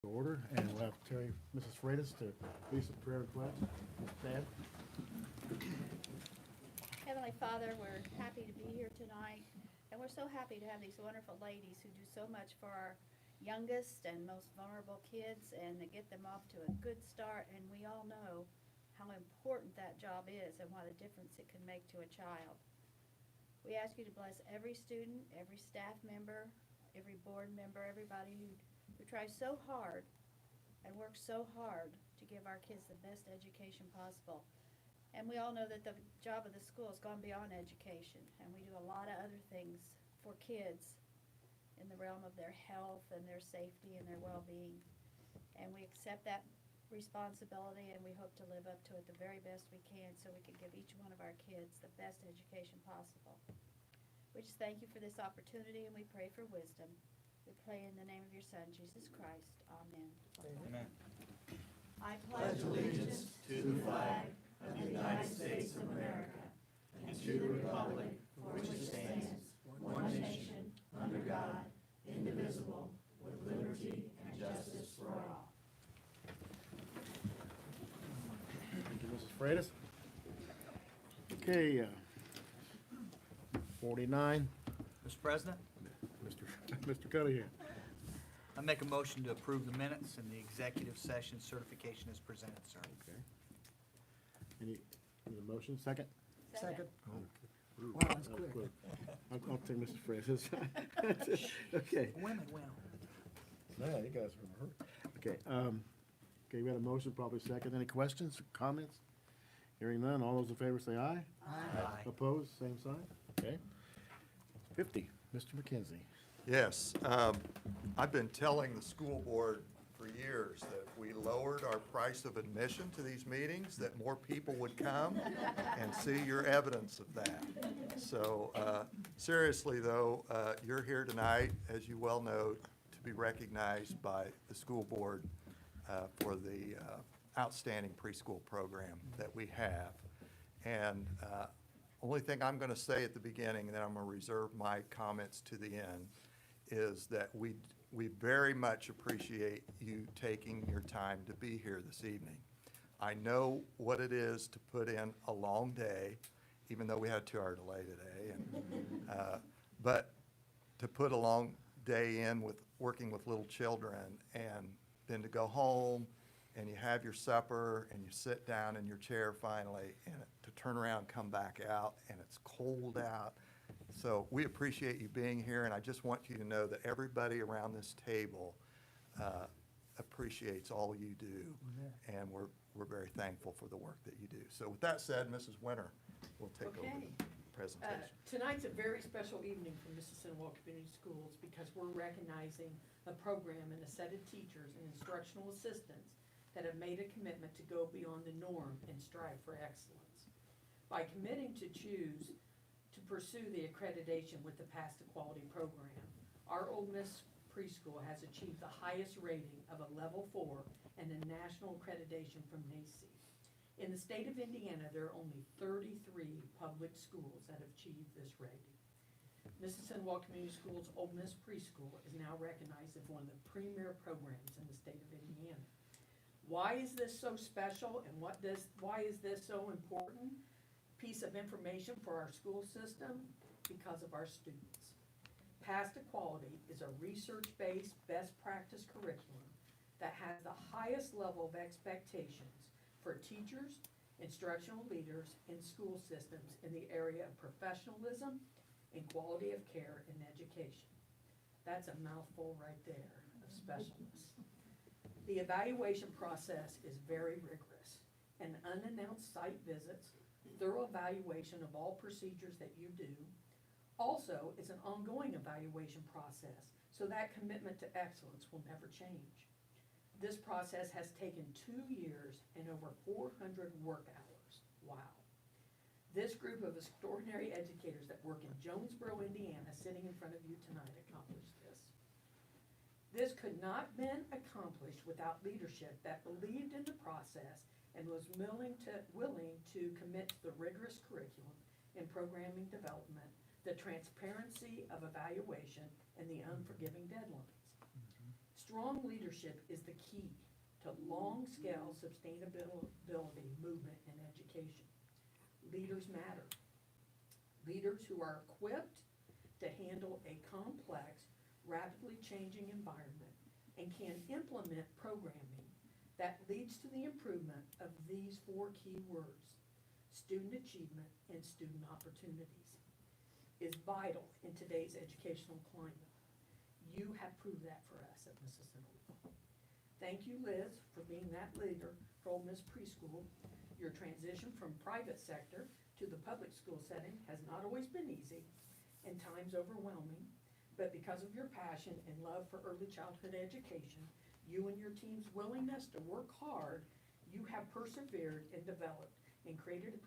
Order, and we'll have Terry, Mrs. Freitas, to lead some prayer requests. Dad? Heavenly Father, we're happy to be here tonight, and we're so happy to have these wonderful ladies who do so much for our youngest and most vulnerable kids, and to get them off to a good start. And we all know how important that job is and what a difference it can make to a child. We ask you to bless every student, every staff member, every board member, everybody who tries so hard and works so hard to give our kids the best education possible. And we all know that the job of the school has gone beyond education, and we do a lot of other things for kids in the realm of their health and their safety and their well-being. And we accept that responsibility, and we hope to live up to it the very best we can so we can give each one of our kids the best education possible. We just thank you for this opportunity, and we pray for wisdom. We pray in the name of your Son, Jesus Christ. Amen. Amen. I pledge allegiance to the flag of the United States of America and to the republic for which it stands, one nation, under God, indivisible, with liberty and justice for all. Thank you, Mrs. Freitas. Okay, 49, Mr. President, Mr. Cudahy. I make a motion to approve the minutes and the executive session certification as presented, sir. Okay. Any motion? Second? Second. Wow, that's quick. I'll take Mrs. Freitas. Okay. Women win. Yeah, you guys are in a hurry. Okay, okay, we had a motion, probably second. Any questions, comments? Hearing none, all those in favor say aye. Aye. Opposed, same sign. Okay. 50, Mr. McKenzie. Yes, I've been telling the school board for years that if we lowered our price of admission to these meetings, that more people would come and see your evidence of that. So seriously, though, you're here tonight, as you well know, to be recognized by the school board for the outstanding preschool program that we have. And only thing I'm going to say at the beginning, and then I'm going to reserve my comments to the end, is that we very much appreciate you taking your time to be here this evening. I know what it is to put in a long day, even though we had a 2-hour delay today, and, but to put a long day in with working with little children, and then to go home and you have your supper and you sit down in your chair finally, and to turn around and come back out and it's cold out. So we appreciate you being here, and I just want you to know that everybody around this table appreciates all you do, and we're very thankful for the work that you do. So with that said, Mrs. Winter will take over the presentation. Tonight's a very special evening for Mississinewa Community Schools because we're recognizing a program and a set of teachers and instructional assistants that have made a commitment to go beyond the norm and strive for excellence. By committing to choose to pursue the accreditation with the Path to Quality program, our Ole Miss preschool has achieved the highest rating of a level 4 and a national accreditation from NACE. In the state of Indiana, there are only 33 public schools that have achieved this rating. Mississinewa Community Schools Ole Miss Preschool is now recognized as one of the premier programs in the state of Indiana. Why is this so special, and why is this so important piece of information for our school system? Because of our students. Path to Quality is a research-based best practice curriculum that has the highest level of expectations for teachers, instructional leaders, and school systems in the area of professionalism and quality of care in education. That's a mouthful right there of specialness. The evaluation process is very rigorous. An unannounced site visits, thorough evaluation of all procedures that you do. Also, it's an ongoing evaluation process, so that commitment to excellence will never change. This process has taken 2 years and over 400 work hours. Wow. This group of extraordinary educators that work in Jonesboro, Indiana, sitting in front of you tonight, accomplished this. This could not have been accomplished without leadership that believed in the process and was willing to commit to the rigorous curriculum and programming development, the transparency of evaluation, and the unforgiving deadlines. Strong leadership is the key to long-scale sustainability movement in education. Leaders matter. Leaders who are equipped to handle a complex, rapidly changing environment and can implement programming that leads to the improvement of these 4 key words: student achievement and student opportunities, is vital in today's educational climate. You have proved that for us at Mississinewa. Thank you, Liz, for being that leader for Ole Miss Preschool. Your transition from private sector to the public school setting has not always been easy and times overwhelming, but because of your passion and love for early childhood education, you and your team's willingness to work hard, you have persevered and developed and created a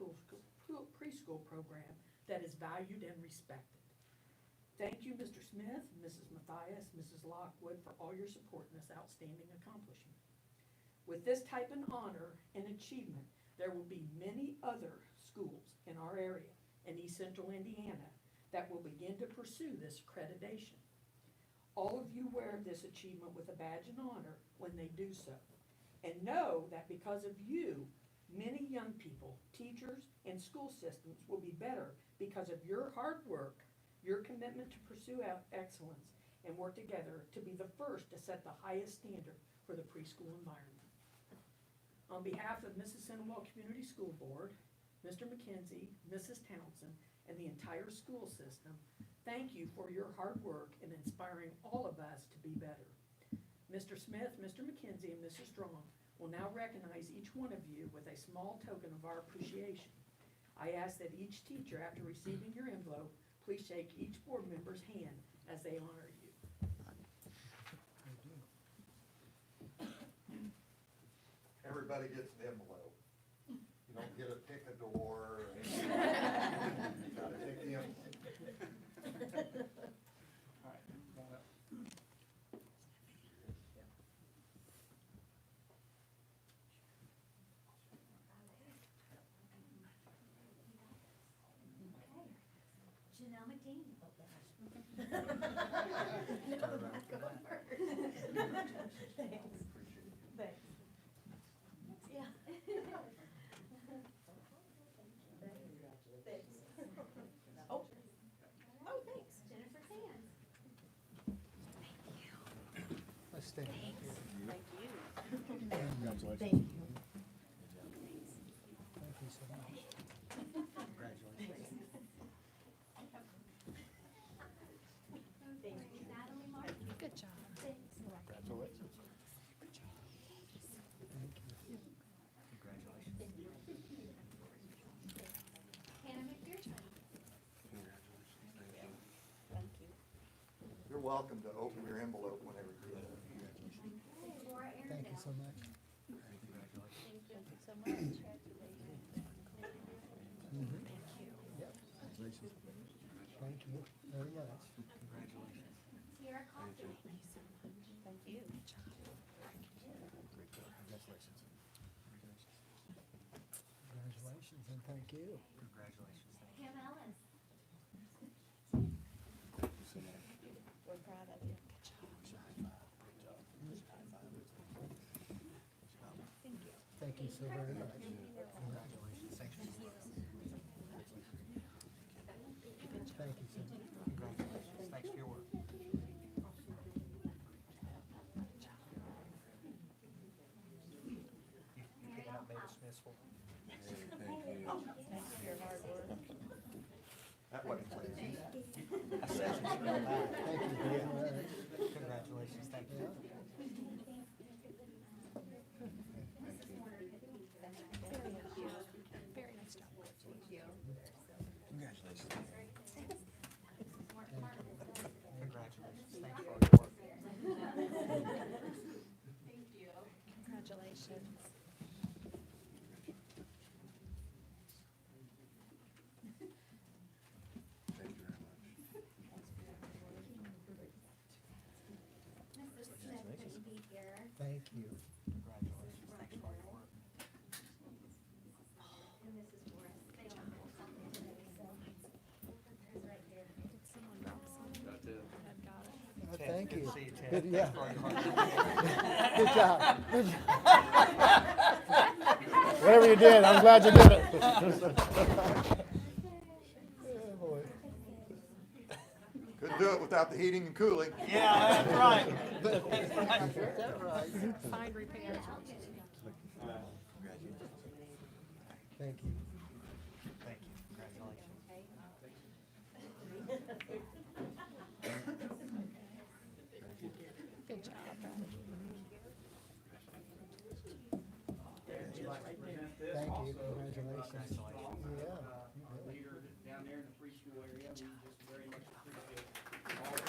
preschool program that is valued and respected. Thank you, Mr. Smith, Mrs. Mathias, Mrs. Lockwood, for all your support in this outstanding accomplishment. With this type of honor and achievement, there will be many other schools in our area in East Central Indiana that will begin to pursue this accreditation. All of you wear this achievement with a badge and honor when they do so. And know that because of you, many young people, teachers, and school systems will be better because of your hard work, your commitment to pursue excellence, and work together to be the first to set the highest standard for the preschool environment. On behalf of Mississinewa Community School Board, Mr. McKenzie, Mrs. Townsend, and the entire school system, thank you for your hard work in inspiring all of us to be better. Mr. Smith, Mr. McKenzie, and Mrs. Strong will now recognize each one of you with a small token of our appreciation. I ask that each teacher, after receiving your envelope, please shake each board member's hand as they honor you. Everybody gets an envelope. You don't get a pick-a-door. You gotta pick the envelope. All right, come on up. Janelle McDean. Yeah. Oh, thanks. Jennifer's hands. Let's stay. Thank you. Congratulations. Thank you. Thank you so much. Congratulations. Good job. Thanks. Congratulations. Hannah McPherson. Thank you. You're welcome to open your envelope whenever you're ready. Laura Thank you so much. Thank you so much. Congratulations. Yep. Thank you very much. Sierra Coffee. Thank you. Congratulations and thank you. Congratulations. Kim Ellis. We're proud of you. Thank you. Thank you so very much. Congratulations. Thanks for Thank you so much. Congratulations. Thanks for your work. You picking up Mavis Smith's for me? Thanks for your hard work. That wasn't crazy. I said you should go back. Thank you very much. Congratulations. Thank you. Very nice job. Thank you. Congratulations. Congratulations. Thanks for all your work. Congratulations. Mrs. Smith couldn't be here. Thank you. Congratulations. Thanks for all your work. And Mrs. Morris, they don't have something today, so it's right here. Did someone drop something? I've got it. Thank Thank you. See you, Ted. Good, yeah. Thanks for all your hard work. Good job. Good job. Whatever you did, I'm glad you did it. Couldn't do it without the heating and cooling. Yeah, that's right. Fine repairs. Thank you. Thank you. Congratulations. Good job. Thank you. Congratulations. Yeah. Leader down there in the preschool area, we just very much appreciate all of you.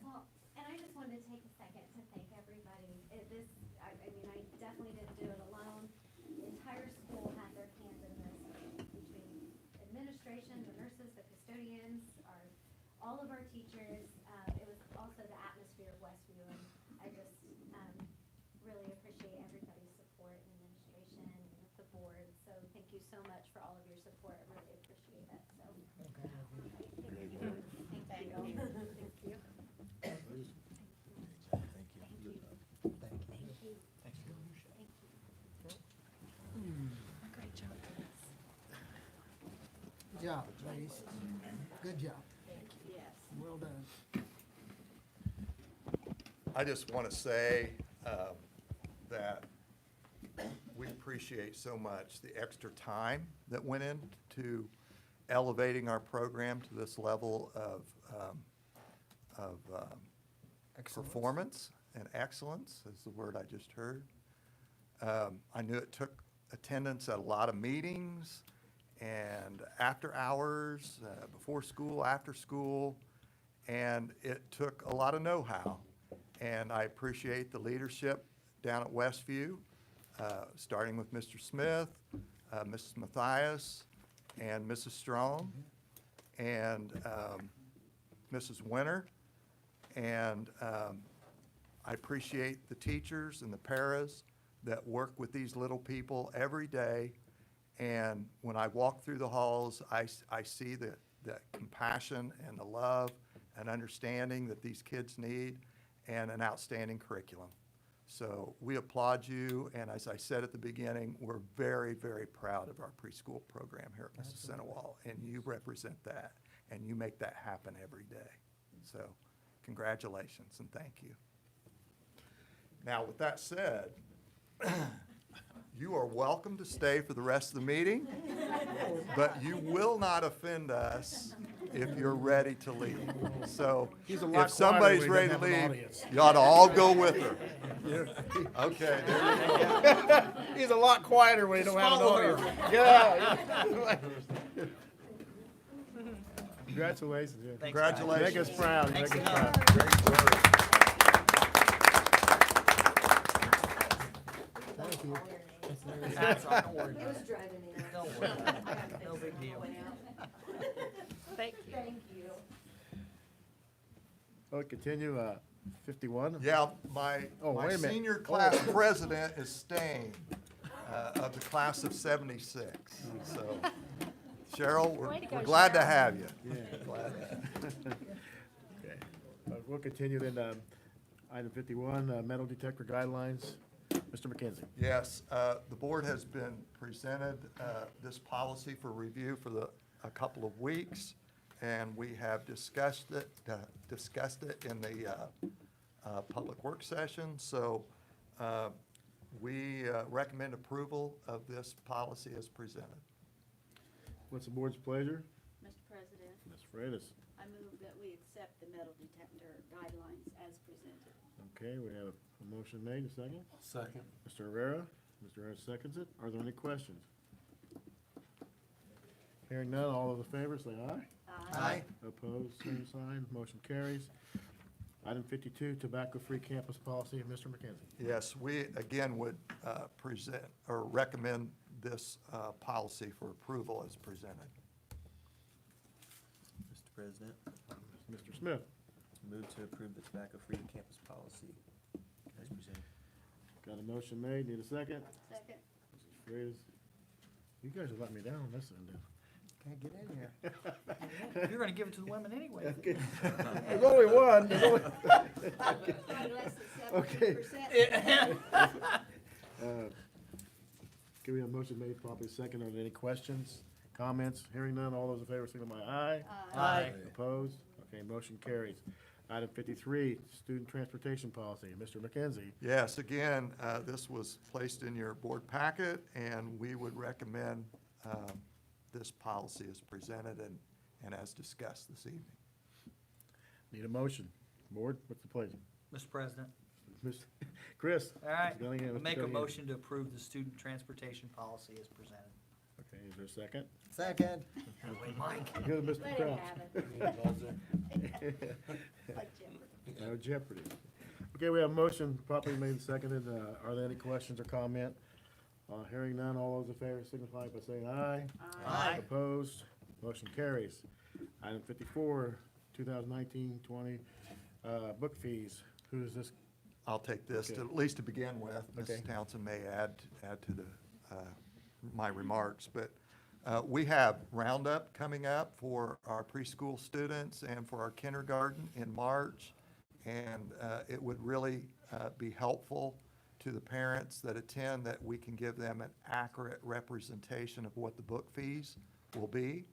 Well, and I just wanted to take a second to thank everybody. I mean, I definitely didn't do it alone. The entire school had their hand in this, between administration, the nurses, the custodians, all of our teachers. It was also the atmosphere of Westview, and I just, really appreciate everybody's support and administration and the board. So thank you so much for all of your support. I really appreciate it, so. Thank you. Thank you. Great job. Good job, ladies. Good job. Yes. Well done. I just want to say that we appreciate so much the extra time that went into elevating our program to this level of performance and excellence, is the word I just heard. I knew it took attendance at a lot of meetings and after hours, before school, after school, and it took a lot of know-how. And I appreciate the leadership down at Westview, starting with Mr. Smith, Mrs. Mathias, and Mrs. Strong, and Mrs. Winter. And I appreciate the teachers and the paras that work with these little people every day. And when I walk through the halls, I see the compassion and the love and understanding that these kids need, and an outstanding curriculum. So we applaud you, and as I said at the beginning, we're very, very proud of our preschool program here at Mississinewa, and you represent that, and you make that happen every day. So congratulations and thank you. Now, with that said, you are welcome to stay for the rest of the meeting, but you will not offend us if you're ready to leave. So He's a lot if somebody's quieter ready when to he doesn't have an leave, audience. you ought to all go with her. Okay, there you go. He's a lot quieter when you don't have an follow her. audience. Yeah. Congratulations. Yeah. Thanks, guys. Congratulations. Make us proud. Make Thanks us enough. proud. Great story. Thank you. That's all right, don't worry It about was it. driving me nuts. Don't worry about it. No big deal. Thank you. Thank you. Oh, continue, 51. Yeah, my Oh, wait a minute. senior class president is staying, of the class of 76. So Cheryl, Way to go, we're glad to Cheryl. have you. Yeah. Glad to have you. Okay. We'll continue then, item 51, metal detector guidelines. Mr. McKenzie. Yes, the board has been presented this policy for review for a couple of weeks, and we have discussed it in the public work session. So we recommend approval of this policy as presented. What's the board's pleasure? Mr. President, Ms. Freitas. I move that we accept the metal detector guidelines as presented. Okay, we have a motion made, a second. Second. Mr. Herrera. Mr. Herrera seconds it. Are there any questions? Hearing none, all those in favor say aye. Aye. Opposed, same sign, motion carries. Item 52, tobacco-free campus policy. Mr. McKenzie. Yes, we again would present or recommend this policy for approval as presented. Mr. President. Mr. Smith. Move to approve the tobacco-free campus policy as presented. Got a motion made, need a second? Second. Mrs. Freitas. You guys are letting me down on this end. Can't get in here. You're gonna give it to the women anyway. Okay. There's only one. There's only- Less than Okay. 17%. Can we have a motion made, properly second? Are there any questions, comments? Hearing none, all those in favor, signify by aye. Aye. Opposed? Okay, motion carries. Item 53, student transportation policy. Mr. McKenzie. Yes, again, this was placed in your board packet, and we would recommend this policy as presented and as discussed this evening. Need a motion. Board, what's the pleasure? Mr. President, Mr. Chris? all right, Mr. Cunningham, I Mr. make a Cunningham. motion to approve the student transportation policy as presented. Okay, is there a second? Second. Mike. Good, Mr. Let him Crouch. have it. Like Jeopardy. No Jeopardy. Okay, we have a motion properly made and seconded. Are there any questions or comment? Hearing none, all those in favor signify by saying aye. Aye. Opposed? Motion carries. Item 54, 2019-20, book fees. Who is this? I'll take this, Okay. at least to begin with. Okay. Mrs. Townsend may add to the, my remarks, but we have Roundup coming up for our preschool students and for our kindergarten in March, and it would really be helpful to the parents that attend that we can give them an accurate representation of what the book fees will be.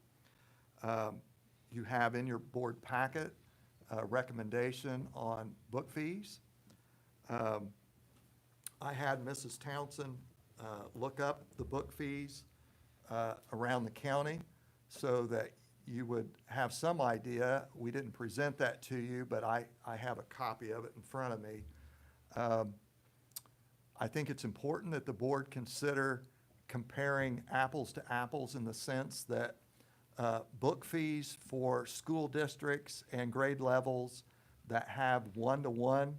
You have in your board packet a recommendation on book fees. I had Mrs. Townsend look up the book fees around the county so that you would have some idea. We didn't present that to you, but I have a copy of it in front of me. I think it's important that the board consider comparing apples to apples in the sense that book fees for school districts and grade levels that have one-to-one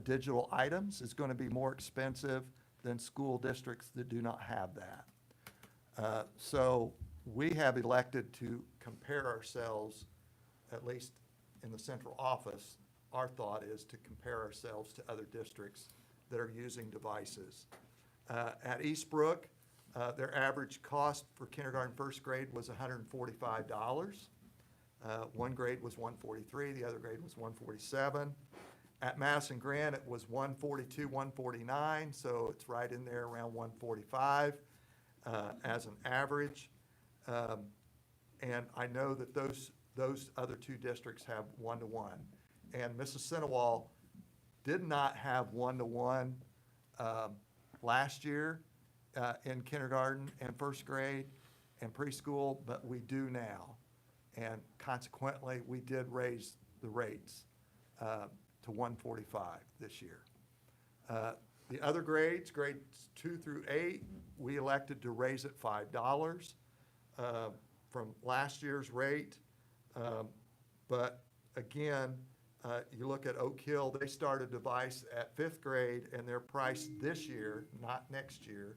digital items is going to be more expensive than school districts that do not have that. So we have elected to compare ourselves, at least in the central office, our thought is to compare ourselves to other districts that are using devices. At Eastbrook, their average cost for kindergarten first grade was $145. One grade was $143, the other grade was $147. At Madison Grant, it was $142, $149, so it's right in there around $145 as an average. And I know that those other two districts have one-to-one. And Mississinewa did not have one-to-one last year in kindergarten and first grade and preschool, but we do now. And consequently, we did raise the rates to $145 this year. The other grades, grades 2 through 8, we elected to raise it $5 from last year's rate. But again, you look at Oak Hill, they started a device at 5th grade, and their price this year, not next year,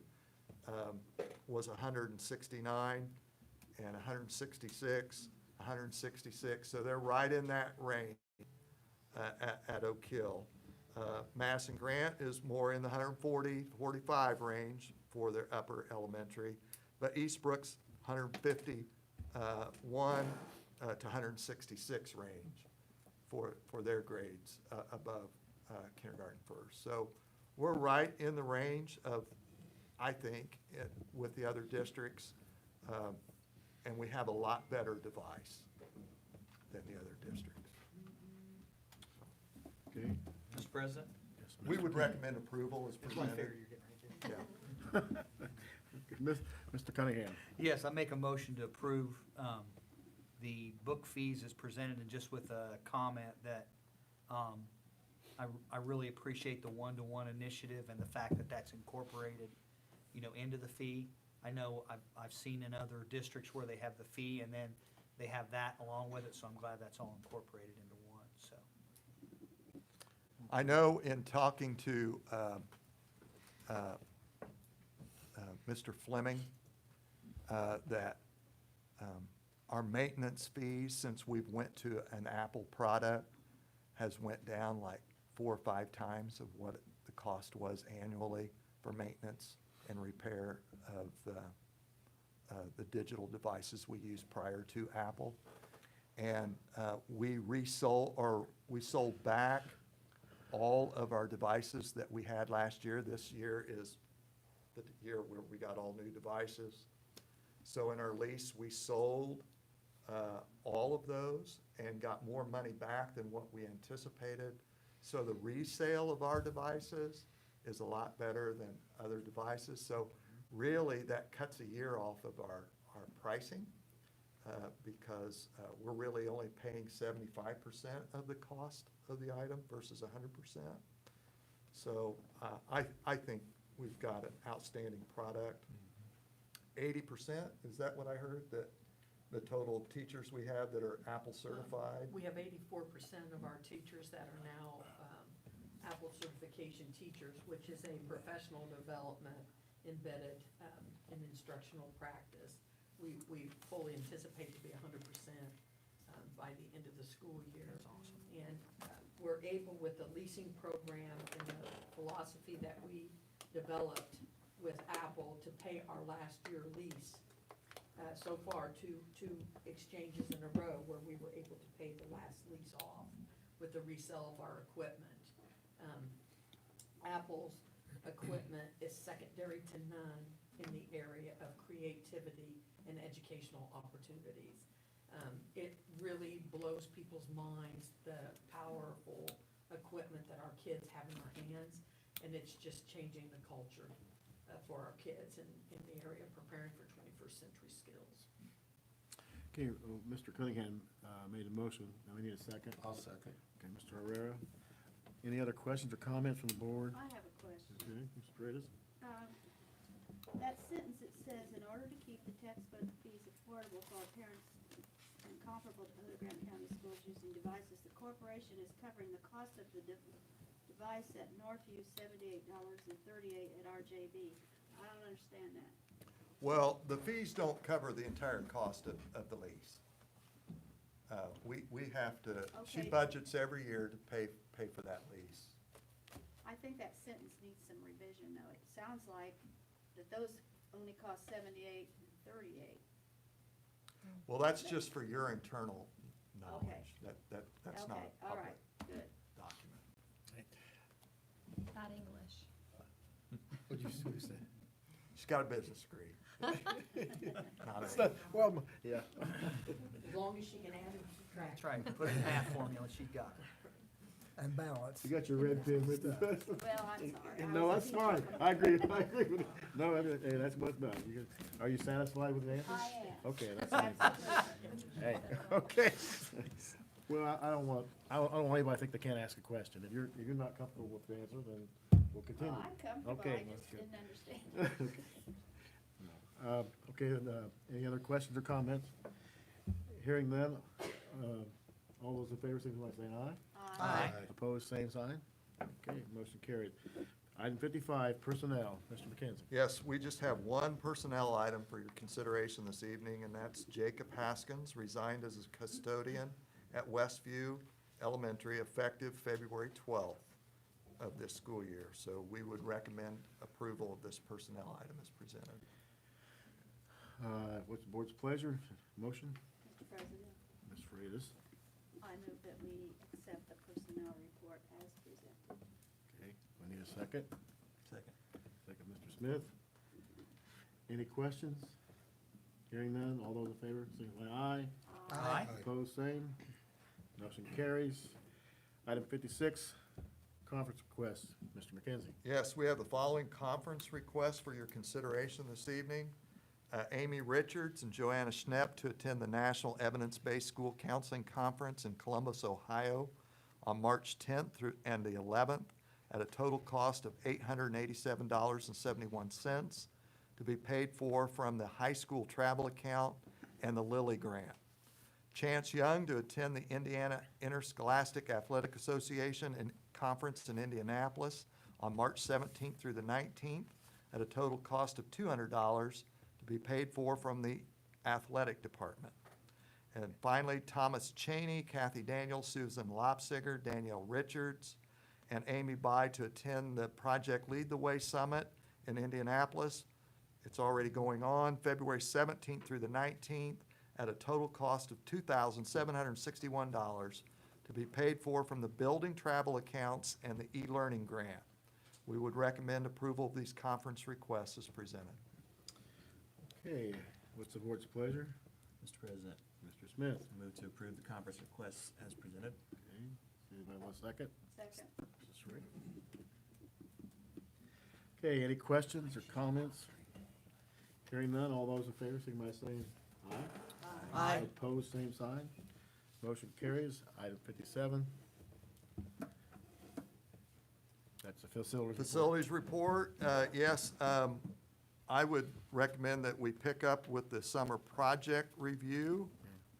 was $169 and $166, $166. So they're right in that range at Oak Hill. Madison Grant is more in the 140, 45 range for their upper elementary, but Eastbrook's 151 to 166 range for their grades above kindergarten first. So we're right in the range of, I think, with the other districts, and we have a lot better device than the other districts. Okay. Mr. President? Yes, We Mr. would recommend approval as presented. Yeah. Mr. Cunningham. Yes, I make a motion to approve the book fees as presented, and just with a comment that I really appreciate the one-to-one initiative and the fact that that's incorporated, into the fee. I know I've seen in other districts where they have the fee and then they have that along with it, so I'm glad that's all incorporated into one, so. I know in talking to Mr. Fleming that Our maintenance fees, since we've went to an Apple product, has went down like 4 or 5 times of what the cost was annually for maintenance and repair of the digital devices we used prior to Apple. And we sold back all of our devices that we had last year. This year is the year where we got all new devices. So in our lease, we sold all of those and got more money back than what we anticipated. So the resale of our devices is a lot better than other devices. So really, that cuts a year off of our pricing because we're really only paying 75% of the cost of the item versus 100%. So I think we've got an outstanding product. 80%, is that what I heard, that the total teachers we have that are Apple certified? We have 84% of our teachers that are now Apple certification teachers, which is a professional development embedded in instructional practice. We fully anticipate to be 100% by the end of the school year. That's awesome. And we're able, with the leasing program and the philosophy that we developed with Apple, to pay our last year lease. So far, two exchanges in a row where we were able to pay the last lease off with the resale of our equipment. Apple's equipment is secondary to none in the area of creativity and educational opportunities. It really blows people's minds, the powerful equipment that our kids have in their hands, and it's just changing the culture for our kids in the area of preparing for 21st century skills. Okay, Mr. Cunningham made a motion. Now we need a second. I'll second. Okay, Mr. Herrera. Any other questions or comments from the board? I have a question. Okay, Mr. Freitas? That sentence, it says, in order to keep the textbook fees affordable for our parents and comparable to other Grant County schools using devices, the corporation is covering the cost of the device at Northview, $78.38 at RJB. I don't understand that. Well, the fees don't cover the entire cost of the lease. We have to, she Okay. budgets every year to pay for that lease. I think that sentence needs some revision, though. It sounds like that those only cost $78.38. Well, that's just for your internal knowledge. That's not Okay, a all public right, good. document. Not English. What'd you say? She's got a business degree. Not It's a- not- Well, yeah. As long as she can add and subtract. That's right, put in math formula, she got it. And balance. You got your red pen with you? Well, I'm sorry. I No, was that's a fine. teacher. I agree with you. No, I mean, hey, that's what's done. Are you satisfied with the answer? I am. Okay, that's fine. Hey, okay. Well, I don't want anybody to think they can't ask a question. If you're not comfortable with the answer, then we'll continue. Oh, I'm comfortable, Okay, I that's just good. didn't understand. Okay, any other questions or comments? Hearing none, all those in favor, signify by saying aye. Aye. Opposed, same sign. Okay, motion carried. Item 55, personnel. Mr. McKenzie. Yes, we just have one personnel item for your consideration this evening, and that's Jacob Haskins, resigned as a custodian at Westview Elementary, effective February 12th of this school year. So we would recommend approval of this personnel item as presented. What's the board's pleasure? Motion? Mr. President, Ms. Freitas. I move that we accept the personnel report as presented. Okay, we need a second. Second. Second, Mr. Smith. Any questions? Hearing none, all those in favor, signify aye. Aye. Opposed, same. Motion carries. Item 56, conference request. Mr. McKenzie. Yes, we have the following conference requests for your consideration this evening. Amy Richards and Joanna Schnepp to attend the National Evidence-Based School Counseling Conference in Columbus, Ohio on March 10th through and the 11th at a total cost of $887.71 to be paid for from the high school travel account and the Lilly Grant. Chance Young to attend the Indiana Interscholastic Athletic Association and Conference in Indianapolis on March 17th through the 19th at a total cost of $200 to be paid for from the athletic department. And finally, Thomas Cheney, Kathy Daniels, Susan Lopsiger, Danielle Richards, and Amy Bai to attend the Project Lead the Way Summit in Indianapolis. It's already going on, February 17th through the 19th, at a total cost of $2,761 to be paid for from the building travel accounts and the e-learning grant. We would recommend approval of these conference requests as presented. Okay, what's the board's pleasure? Mr. President, Mr. Smith? move to approve the conference requests as presented. Okay, anybody want a second? Second. Mrs. Ring? Okay, any questions or comments? Hearing none, all those in favor, signify by saying aye. Aye. Opposed, same sign. Motion carries. Item 57. That's the facilities report. Facilities report, yes, I would recommend that we pick up with the summer project review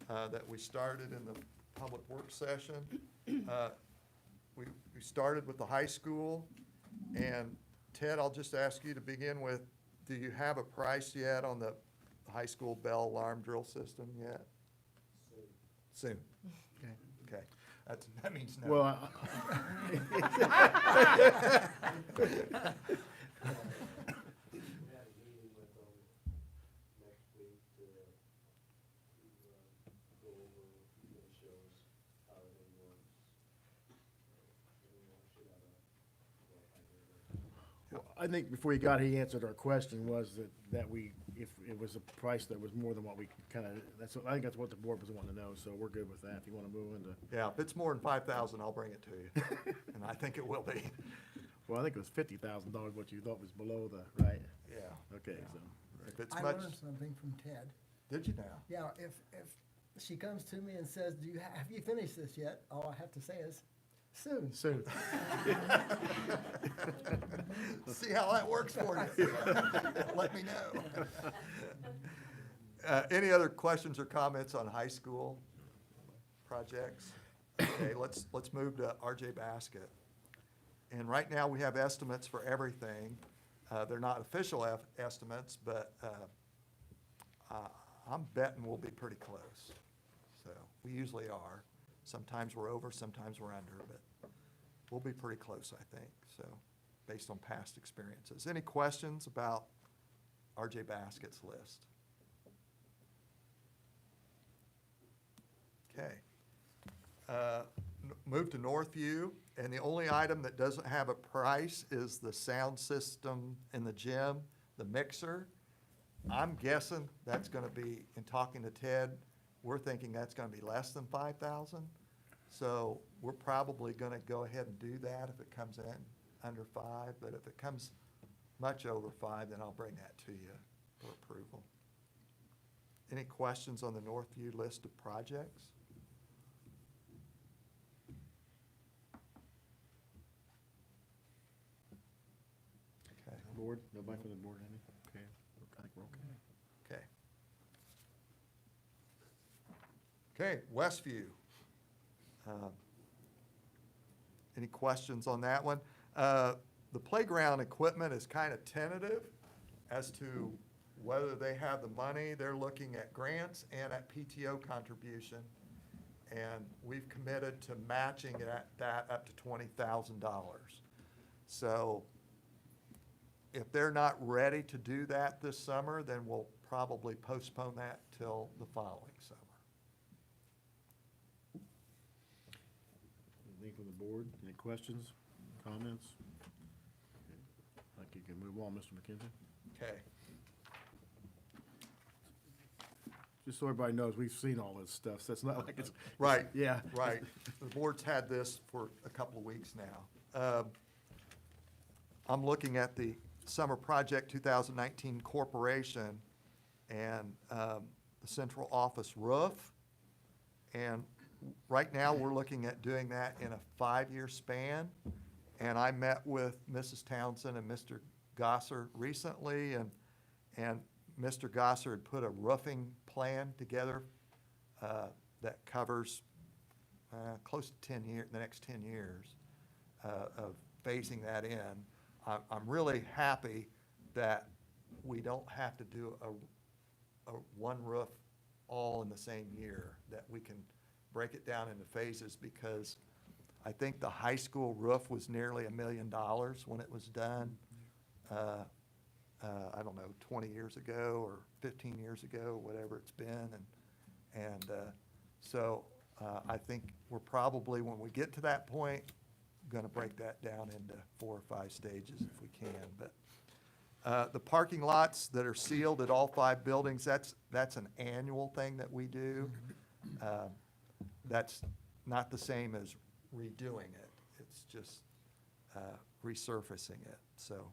that we started in the public work session. We started with the high school, and Ted, I'll just ask you to begin with, do you have a price yet on the high school bell alarm drill system yet? Soon. Okay. Okay, that means no. Well, Had a meeting with them next week to go over and show us how everything works. Everyone should have a rough idea. I think before you got here, he answered our question was that we, if it was a price that was more than what we kind of, I think that's what the board was wanting to know, so we're good with that. If you want to move into, Yeah, if it's more than 5,000, I'll bring it to you, and I think it will be. well, I think it was $50,000, what you thought was below the, right? Yeah. Okay, so. If it's I much, learned something from Ted. did you now? Yeah, if she comes to me and says, have you finished this yet? All I have to say is, soon. Soon. See how that works for you. Let me know. Any other questions or comments on high school projects? Okay, let's move to RJ Basket. And right now, we have estimates for everything. They're not official estimates, but I'm betting we'll be pretty close. So we usually are. Sometimes we're over, sometimes we're under, but we'll be pretty close, I think, so, based on past experiences. Any questions about RJ Basket's list? Okay. Move to Northview, and the only item that doesn't have a price is the sound system in the gym, the mixer. I'm guessing that's gonna be, in talking to Ted, we're thinking that's gonna be less than 5,000. So we're probably gonna go ahead and do that if it comes in under 5, but if it comes much over 5, then I'll bring that to you for approval. Any questions on the Northview list of projects? Okay. Board, nobody from the board, any? Okay, I think we're okay. Okay. Okay, Westview. Any questions on that one? The playground equipment is kind of tentative as to whether they have the money. They're looking at grants and at PTO contribution. And we've committed to matching that up to $20,000. So if they're not ready to do that this summer, then we'll probably postpone that till the following summer. Anything from the board? Any questions, comments? I think you can move on, Mr. McKenzie. Okay. Just so everybody knows, we've seen all this stuff, so it's not like it's. Right. Yeah. Right. The board's had this for a couple of weeks now. I'm looking at the Summer Project 2019 Corporation and the central office roof. And right now, we're looking at doing that in a 5-year span. And I met with Mrs. Townsend and Mr. Gosser recently, and Mr. Gosser had put a roofing plan together that covers close to 10 years, the next 10 years of phasing that in. I'm really happy that we don't have to do a one roof all in the same year, that we can break it down into phases, because I think the high school roof was nearly $1 million when it was done. I don't know, 20 years ago or 15 years ago, whatever it's been, so I think we're probably, when we get to that point, gonna break that down into 4 or 5 stages if we can, but the parking lots that are sealed at all 5 buildings, that's an annual thing that we do. That's not the same as redoing it, it's just resurfacing it, so.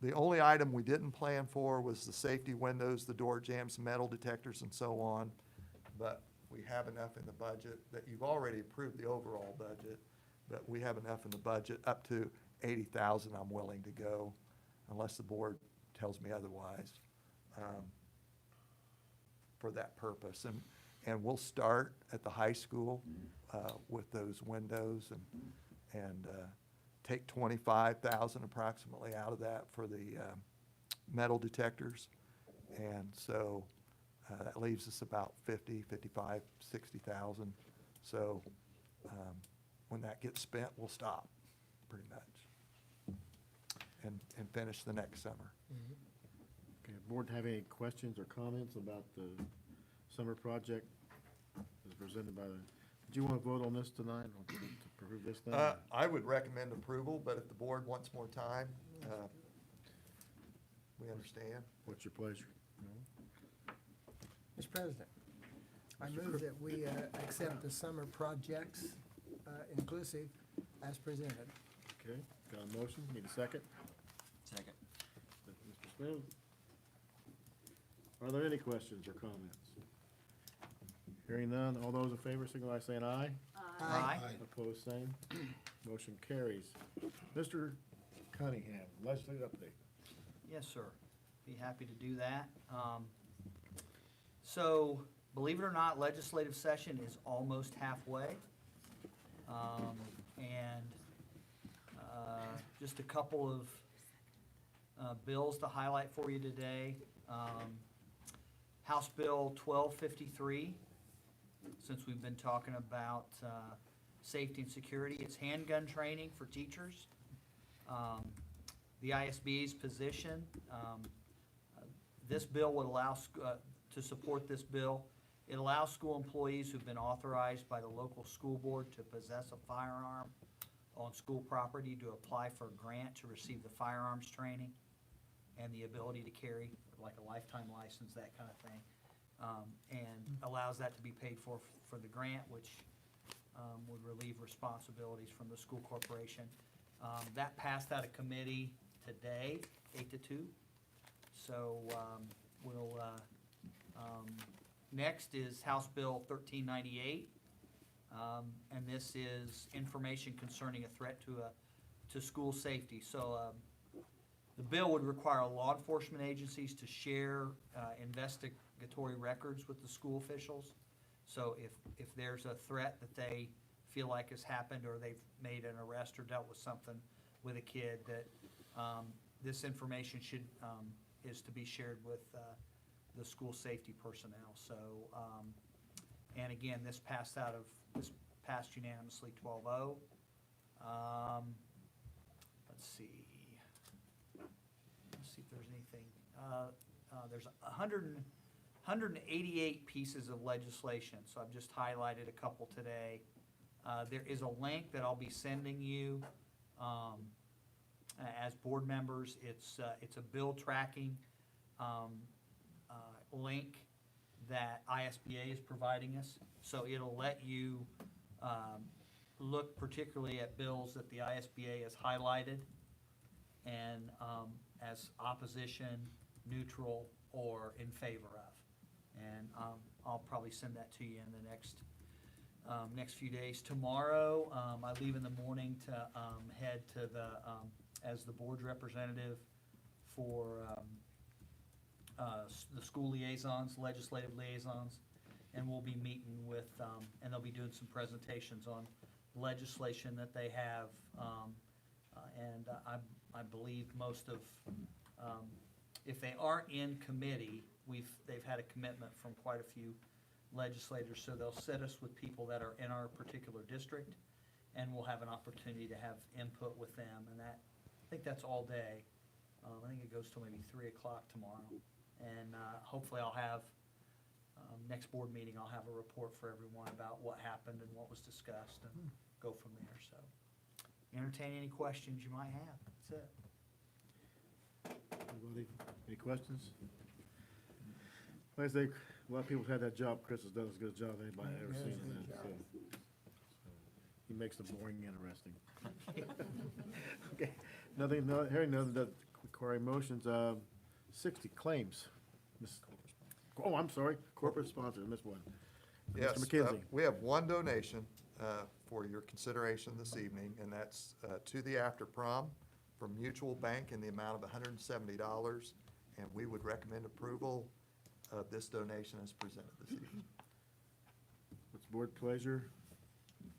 The only item we didn't plan for was the safety windows, the door jambs, metal detectors, and so on. But we have enough in the budget that you've already approved the overall budget, but we have enough in the budget up to 80,000. I'm willing to go, unless the board tells me otherwise, for that purpose. And we'll start at the high school with those windows and take 25,000 approximately out of that for the metal detectors. And so that leaves us about 50, 55, 60,000. So when that gets spent, we'll stop, pretty much, and finish the next summer. Okay, board have any questions or comments about the summer project as presented by the, do you want to vote on this tonight, or to approve this thing? I would recommend approval, but if the board wants more time, we understand. What's your pleasure? Mr. President, I move that we accept the summer projects inclusive as presented. Okay, got a motion, need a second? Second. Mr. Smith? Are there any questions or comments? Hearing none, all those in favor, signify by saying aye. Aye. Opposed, same. Motion carries. Mr. Cunningham, legislative update. Yes, sir. Be happy to do that. So, believe it or not, legislative session is almost halfway. And just a couple of bills to highlight for you today. House Bill 1253, since we've been talking about safety and security, it's handgun training for teachers. The ISB's position, this bill would allow, to support this bill, it allows school employees who've been authorized by the local school board to possess a firearm on school property to apply for a grant to receive the firearms training and the ability to carry, like a lifetime license, that kind of thing. And allows that to be paid for the grant, which would relieve responsibilities from the school corporation. That passed out of committee today, 8-2. So we'll, next is House Bill 1398. And this is information concerning a threat to school safety. So the bill would require law enforcement agencies to share investigatory records with the school officials. So if there's a threat that they feel like has happened, or they've made an arrest or dealt with something with a kid, that this information is to be shared with the school safety personnel. So, and again, this passed unanimously 12-0. Let's see if there's anything. There's 188 pieces of legislation, so I've just highlighted a couple today. There is a link that I'll be sending you as board members. It's a bill tracking link that ISBA is providing us. So it'll let you look particularly at bills that the ISBA has highlighted and as opposition, neutral, or in favor of. And I'll probably send that to you in the next few days. Tomorrow, I leave in the morning to head to as the board representative for the school liaisons, legislative liaisons, and we'll be meeting with, and they'll be doing some presentations on legislation that they have, and I believe most of, if they aren't in committee, they've had a commitment from quite a few legislators, so they'll set us with people that are in our particular district, and we'll have an opportunity to have input with them, and that, I think that's all day. I think it goes till maybe 3 o'clock tomorrow, and hopefully I'll have, next board meeting, I'll have a report for everyone about what happened and what was discussed, and go from there, so. Entertain any questions you might have, that's it. Anybody, any questions? Like I say, a lot of people have had that job. Chris has done as good a job as anybody I've ever Yeah, seen he in does a that, good so. He makes the boring interesting. Okay, nothing, hearing none that require motions, 60 claims. Oh, I'm sorry, corporate sponsor, I missed one. Yes, Mr. McKenzie. we have one donation for your consideration this evening, and that's to the After Prom from Mutual Bank in the amount of $170, and we would recommend approval of this donation as presented this evening. What's board pleasure?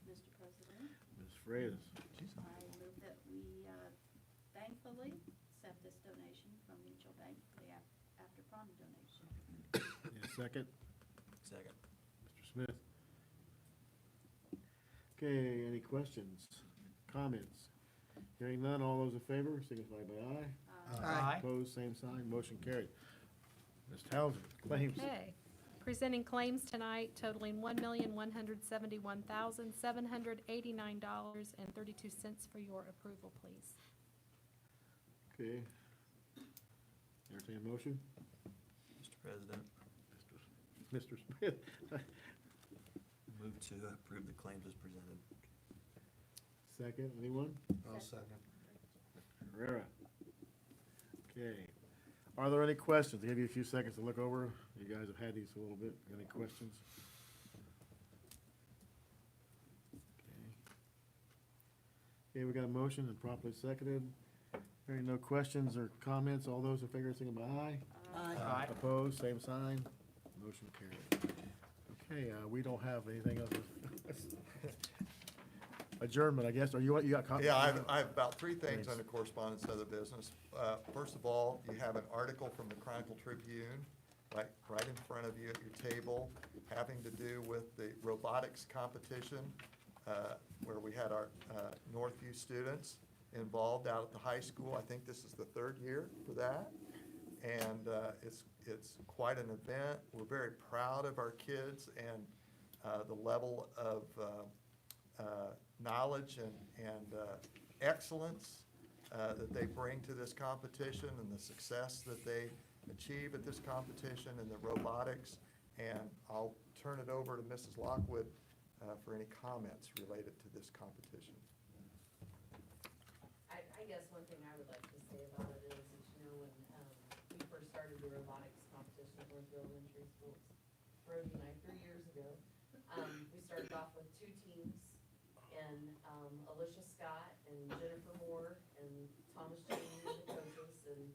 Mr. President, Ms. Freitas. I move that we thankfully accept this donation from Mutual Bank for the after prom donation. And second, Second. Mr. Smith. Okay, any questions, comments? Hearing none, all those in favor, signify by aye. Aye. Opposed, same sign, motion carried. Ms. Townsend, claims. Okay. Presenting claims tonight totaling $1,171,789.32 for your approval, please. Okay. Entertain a motion? Mr. President, Mr. Smith. move to approve the claims as presented. Second, anyone? I'll second. Herrera. Okay. Are there any questions? I'll give you a few seconds to look over. You guys have had these a little bit. Any questions? Okay. Okay, we got a motion and properly seconded. Hearing no questions or comments, all those in favor, signify by aye. Aye. Opposed, same sign. Motion carried. Okay, we don't have anything else. Adjournment, I guess, or you got comments? Yeah, I have about three things under correspondence and other business. First of all, you have an article from the Chronicle Tribune, right in front of you at your table, having to do with the robotics competition, where we had our Northview students involved out at the high school. I think this is the third year for that. And it's quite an event. We're very proud of our kids and the level of knowledge and excellence that they bring to this competition, and the success that they achieve at this competition and the robotics. And I'll turn it over to Mrs. Lockwood for any comments related to this competition. I guess one thing I would like to say about it is that, you know, when we first started the robotics competition at Northview Elementary Schools, Brody and I, 3 years ago, we started off with 2 teams, and Alicia Scott and Jennifer Moore and Thomas James were the coaches, and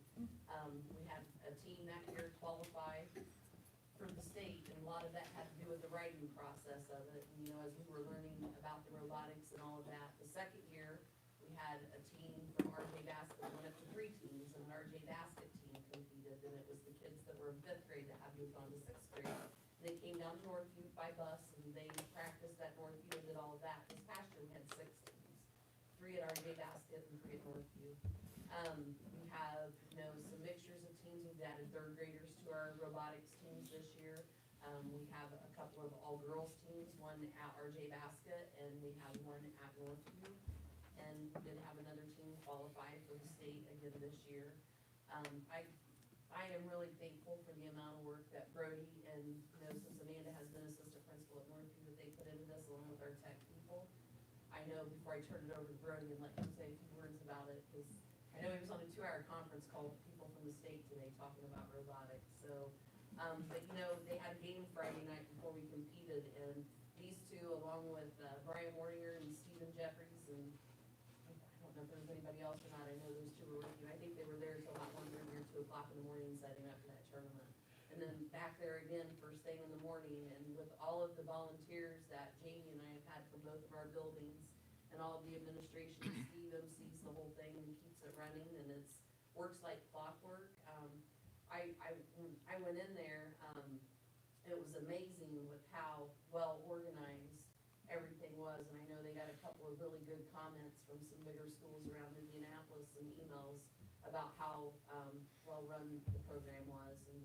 we had a team that year qualify for the state, and a lot of that had to do with the writing process of it, and, you know, as we were learning about the robotics and all of that. The second year, we had a team from RJ Basket, went up to 3 teams, and an RJ Basket team competed, and it was the kids that were in 5th grade that had moved on to 6th grade. And they came down to Northview by bus, and they practiced at Northview and did all of that. This past year, we had 6 teams, 3 at RJ Basket and 3 at Northview. We have, you know, some mixtures of teams. We've added 3rd graders to our robotics teams this year. We have a couple of all-girls teams, one at RJ Basket, and we have one at Northview. And we did have another team qualify for the state again this year. I am really thankful for the amount of work that Brody and, you know, since Amanda has been assistant principal at Northview, that they put into this along with our tech people. I know before I turn it over to Brody and let him say a few words about it, because I know he was on a 2-hour conference call with people from the state today talking about robotics. So, but you know, they had a game Friday night before we competed, and these 2, along with Brian Warninger and Stephen Jeffries, and I don't know if there was anybody else or not. I know those 2 were working. I think they were there till about 1:30 or 2 o'clock in the morning setting up for that tournament. And then back there again first thing in the morning, and with all of the volunteers that Jamie and I have had from both of our buildings and all of the administration, Steve MCs the whole thing and keeps it running, and works like clockwork. I I went in there, it was amazing with how well organized everything was, and I know they got a couple of really good comments from some bigger schools around Indianapolis and emails about how, well run the program was, and,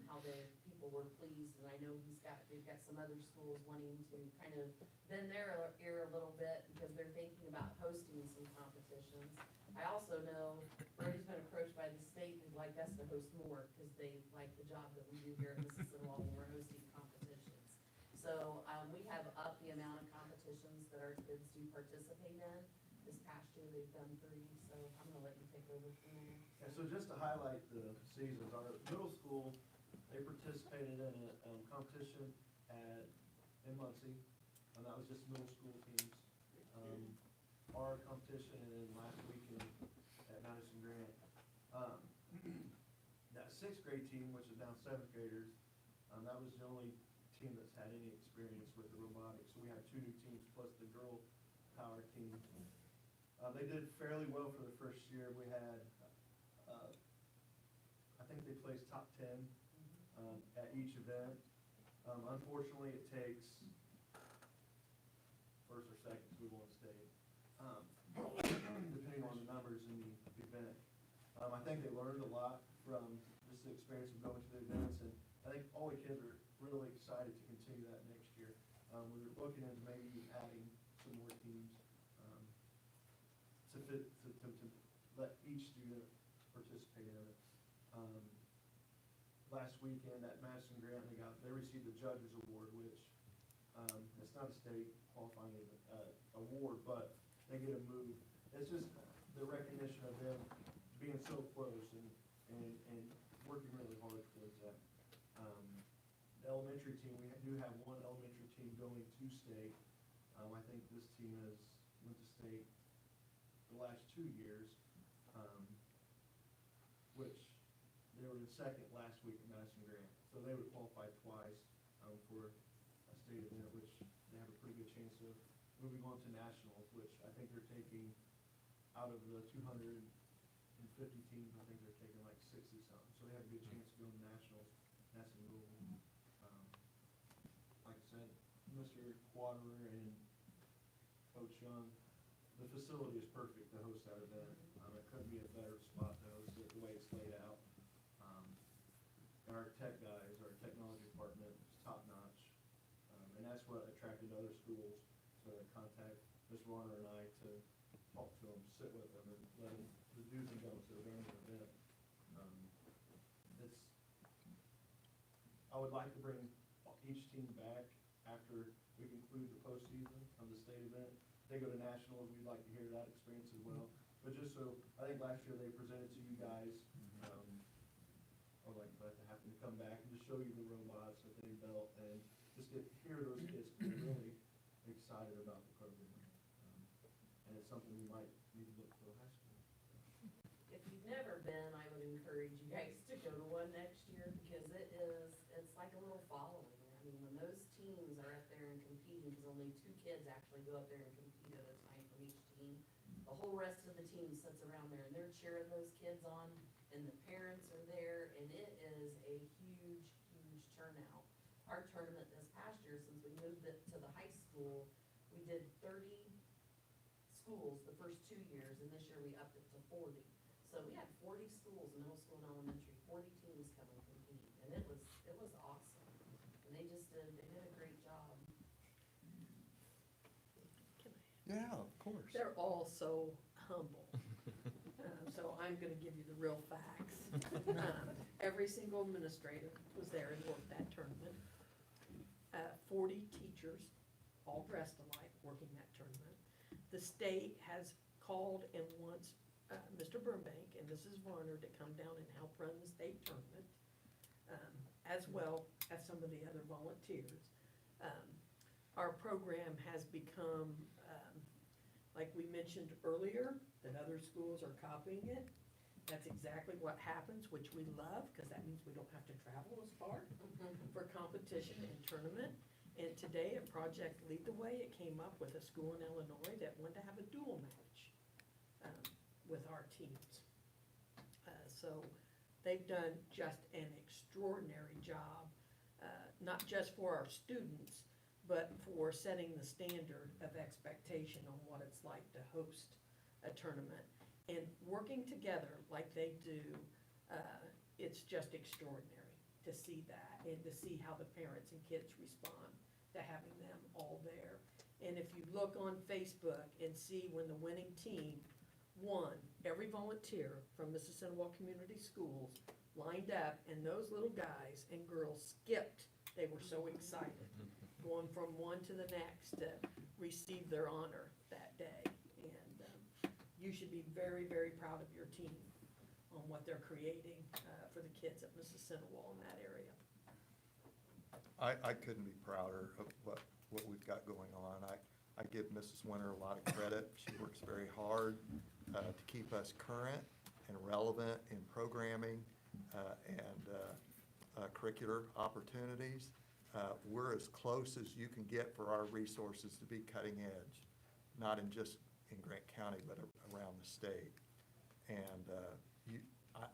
how their people were pleased, and I know they've got some other schools wanting to kind of bend their ear a little bit, because they're thinking about hosting some competitions. I also know Brody's been approached by the state, who'd like us to host more, because they like the job that we do here at Mississinewa when we're hosting competitions. So, we have upped the amount of competitions that our kids do participate in. This past year, they've done 3, so I'm gonna let you take over from there. Yeah, so just to highlight the seasons, our middle school, they participated in a competition in Muncie, and that was just middle school teams. Our competition in last weekend at Madison Grant, that 6th grade team, which is now 7th graders, that was the only team that's had any experience with the robotics. So we had 2 new teams plus the girl power team. They did fairly well for the first year. We had, I think they placed top 10 at each event. Unfortunately, it takes first or second to move on state, depending on the numbers in the event. I think they learned a lot from just the experience of going to the events, and I think all the kids are really excited to continue that next year. We're looking into maybe adding some more teams to let each student participate in it. Last weekend at Madison Grant, they received the Judges Award, which it's not a state qualifying award, but they get a move. It's just the recognition of them being so close and working really hard towards that. The elementary team, we do have one elementary team going to state. I think this team has went to state the last 2 years, which they were in second last week at Madison Grant. So they would qualify twice for a state event, which they have a pretty good chance of moving on to nationals, which I think they're taking out of the 250 teams, I think they're taking like 60 something. So they have a good chance of going to nationals. That's in Louisville. Like I said, Mr. Quaterer and Coach Young, the facility is perfect to host that event. It couldn't be a better spot to host it, the way it's laid out. Our tech guys, our technology department is top notch. And that's what attracted other schools to contact Ms. Warner and I to talk to them, sit with them, and let them, the do's and don'ts of running an event. I would like to bring each team back after we conclude the postseason of the state event. They go to nationals, we'd like to hear that experience as well. But just so, I think last year they presented to you guys, I would like to have them come back and just show you the robots that they built and just hear those kids be really excited about the program. And it's something we might need to look for high school. If you've never been, I would encourage you guys to go to one next year, because it's like a little following. I mean, when those teams are up there and competing, because only 2 kids actually go up there and compete at a time from each team, the whole rest of the team sits around there and they're cheering those kids on, and the parents are there, and it is a huge, huge turnout. Our tournament this past year, since we moved it to the high school, we did 30 schools the first 2 years, and this year we upped it to 40. So we had 40 schools, middle school and elementary, 40 teams come and compete, and it was awesome. And they did a great job. Yeah, of course. They're all so humble. So I'm gonna give you the real facts. Every single administrator was there and worked that tournament. 40 teachers, all dressed alike, working that tournament. The state has called and wants Mr. Burbank and Mrs. Varner to come down and help run the state tournament, as well as some of the other volunteers. Our program has become, like we mentioned earlier, that other schools are copying it. That's exactly what happens, which we love, because that means we don't have to travel as far for competition and tournament. And today at Project Lead the Way, it came up with a school in Illinois that wanted to have a dual match with our teams. So they've done just an extraordinary job, not just for our students, but for setting the standard of expectation on what it's like to host a tournament. And working together like they do, it's just extraordinary to see that and to see how the parents and kids respond to having them all there. And if you look on Facebook and see when the winning team won, every volunteer from Mississinewa Community Schools lined up, and those little guys and girls skipped. They were so excited, going from one to the next to receive their honor that day. And you should be very, very proud of your team on what they're creating for the kids at Mississinewa in that area. I couldn't be prouder of what we've got going on. I give Mrs. Winter a lot of credit. She works very hard to keep us current and relevant in programming and curricular opportunities. We're as close as you can get for our resources to be cutting edge, not in just in Grant County, but around the state. And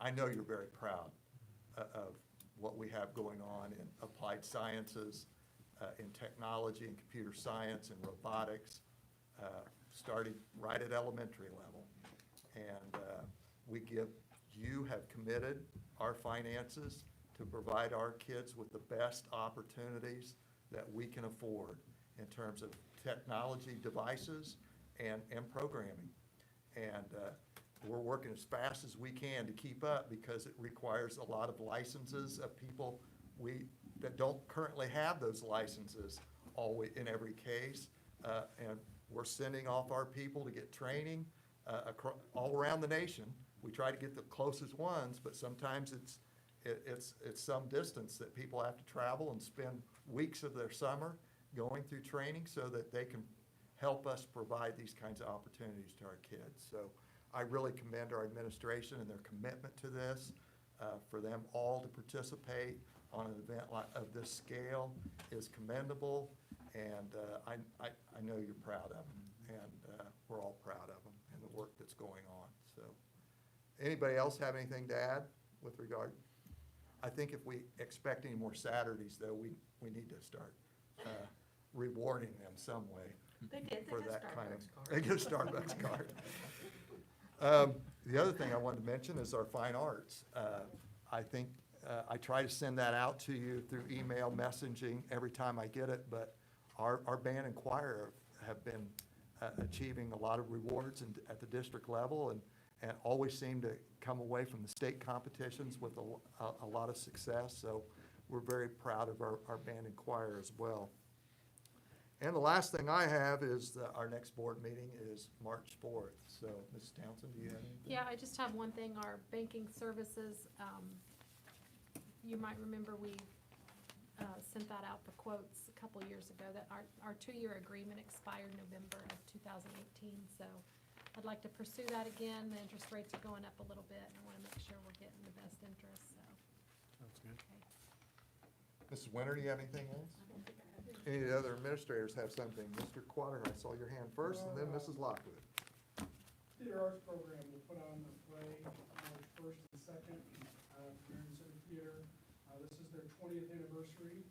I know you're very proud of what we have going on in applied sciences, in technology and computer science and robotics, starting right at elementary level. And you have committed our finances to provide our kids with the best opportunities that we can afford in terms of technology devices and programming. And we're working as fast as we can to keep up because it requires a lot of licenses of people that don't currently have those licenses in every case. And we're sending off our people to get training all around the nation. We try to get the closest ones, but sometimes it's some distance that people have to travel and spend weeks of their summer going through training so that they can help us provide these kinds of opportunities to our kids. So I really commend our administration and their commitment to this. For them all to participate on an event of this scale is commendable, and I know you're proud of them, and we're all proud of them and the work that's going on. So, anybody else have anything to add with regard? I think if we expect any more Saturdays, though, we need to start rewarding them some way. They did, For they got that kind of, Starbucks card. they get a Starbucks card. The other thing I wanted to mention is our fine arts. I think I try to send that out to you through email messaging every time I get it, but our band and choir have been achieving a lot of rewards at the district level and always seem to come away from the state competitions with a lot of success. So we're very proud of our band and choir as well. And the last thing I have is our next board meeting is March 4th. So, Mrs. Townsend, do you have anything? Yeah, I just have one thing, our banking services, you might remember we sent that out for quotes a couple years ago, that our 2-year agreement expired November of 2018, so I'd like to pursue that again. The interest rates are going up a little bit, and I want to make sure we're getting the best interest, so. Sounds good. Okay. Mrs. Winter, do you have anything else? Any of the other administrators have something? Mr. Quater, I saw your hand first, and then Mrs. Lockwood. Theater arts program will put on the play March 1st and 2nd at Marion Center Theater. This is their 20th anniversary.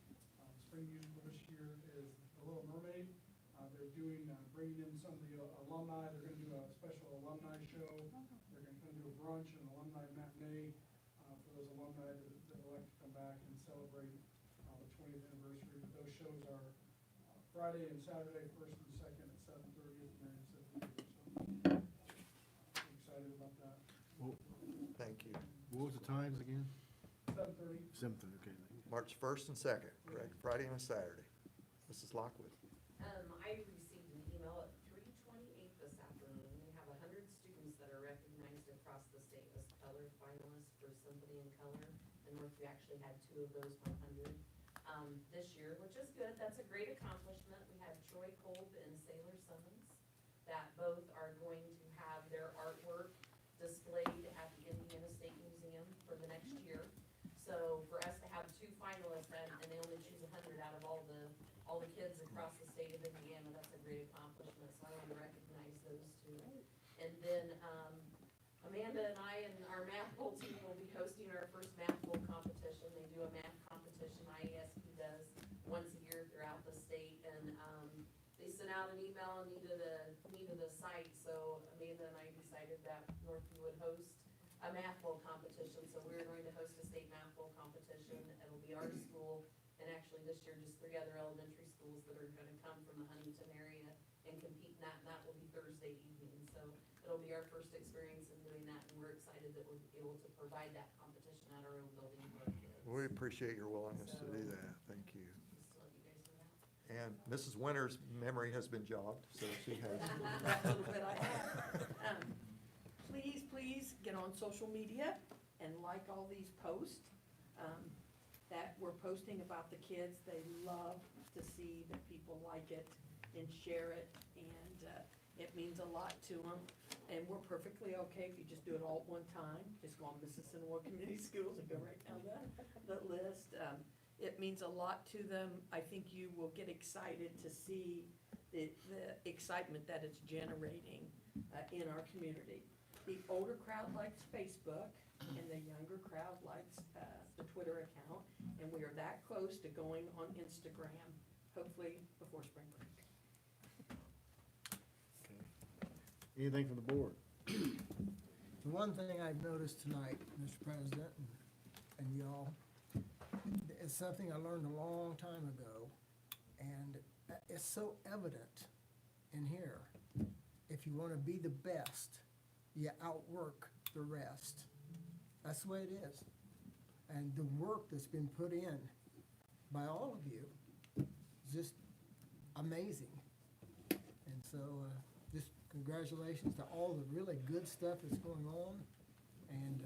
Spring musical this year is The Little Mermaid. They're bringing in some of the alumni. They're going to do a special alumni show. They're going to do a brunch and alumni matinee for those alumni that would like to come back and celebrate the 20th anniversary. But those shows are Friday and Saturday, 1st and 2nd at 7:30 at the Marion Center Theater. So I'm excited about that. Well, Thank you. what was the times again? 7:30. 7:30, okay. March 1st and 2nd, correct? Friday and Saturday. Mrs. Lockwood. I received an email at 3:28 this afternoon. We have 100 students that are recognized across the state as color finalists for Symphony in Color. And we actually had 2 of those 100 this year, which is good. That's a great accomplishment. We have Troy Kolb and Sailor Summons that both are going to have their artwork displayed at the Indiana State Museum for the next year. So for us to have 2 finalists and they only choose 100 out of all the kids across the state of Indiana, that's a great accomplishment. So I want to recognize those 2. And then Amanda and I and our math whole team will be hosting our first personnel needed a site, so Amanda and I decided that Northview would host a math bowl competition, so we're going to host a state math bowl competition. It'll be our school, and actually this year, just 3 other elementary schools that are gonna come from the Huntington area and compete in that, and that will be Thursday evening. So it'll be our first experience in doing that, and we're excited that we'll be able to provide that competition at our own building for our kids. We appreciate your willingness to do that. Thank you. Just to let you guys know that. And Mrs. Winter's memory has been jogged, so she has. That little bit I have. Please get on social media and like all these posts that we're posting about the kids. They love to see that people like it and share it, and it means a lot to them. And we're perfectly okay if you just do it all at one time. Just go on Mississinewa Community Schools and go right down the list. It means a lot to them. I think you will get excited to see the excitement that it's generating in our community. The older crowd likes Facebook, and the younger crowd likes the Twitter account, and we are that close to going on Instagram, hopefully before spring break. Okay. Anything from the board? The one thing I've noticed tonight, Mr. President, and y'all, it's something I learned a long time ago, and it's so evident in here. If you want to be the best, you outwork the rest. That's the way it is. And the work that's been put in by all of you is just amazing. And so, just congratulations to all the really good stuff that's going on. And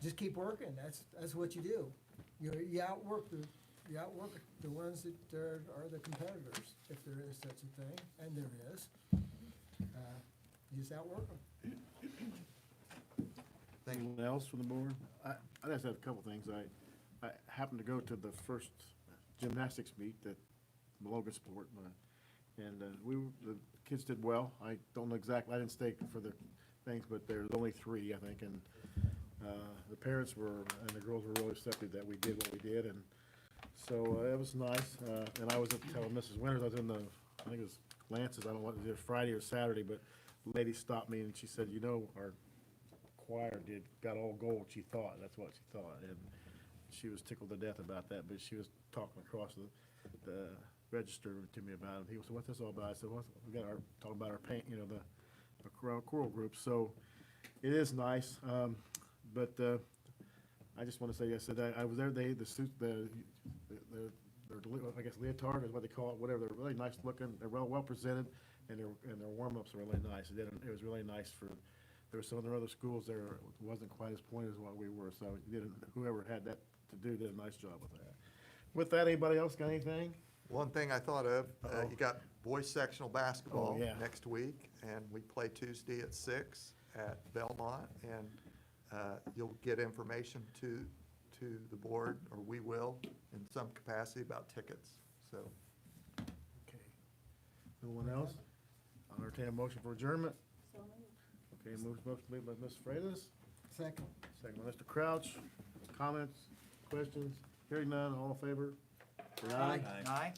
just keep working. That's what you do. You outwork the ones that are the competitors, if there is such a thing, and there is. You just outwork them. Anyone else from the board? I just have a couple things. I happened to go to the first gymnastics meet that Logansport, and the kids did well. I don't know exactly, I didn't stay for the things, but there's only 3, I think, and the parents and the girls were really receptive that we did what we did, and so it was nice. And I was telling Mrs. Winters, I was in I think it was Lance's, I don't know what it was, Friday or Saturday, but the lady stopped me and she said, our choir got all gold, she thought, that's what she thought, and she was tickled to death about that, but she was talking across the register to me about it. He said, what's this all about? I said, well, we got talking about our paint, the choral group, so it is nice, but I just want to say, I said, I was there, the suit, I guess leotard is what they call it, whatever, they're really nice looking, they're well presented, and their warm-ups are really nice. It was really nice there were some other schools there, wasn't quite as pointed as what we were, so whoever had that to do did a nice job with that. With that, anybody else got anything? One thing I thought of, you got boys sectional basketball Oh, yeah. next week, and we play Tuesday at 6 at Belmont, and you'll get information to the board, or we will, in some capacity about tickets, so. Okay. No one else? I'll entertain a motion for adjournment. So moved. Okay, motion made by Ms. Freitas, Second. second by Mr. Crouch. Comments, questions? Hearing none, all in favor? Say Aye. Aye?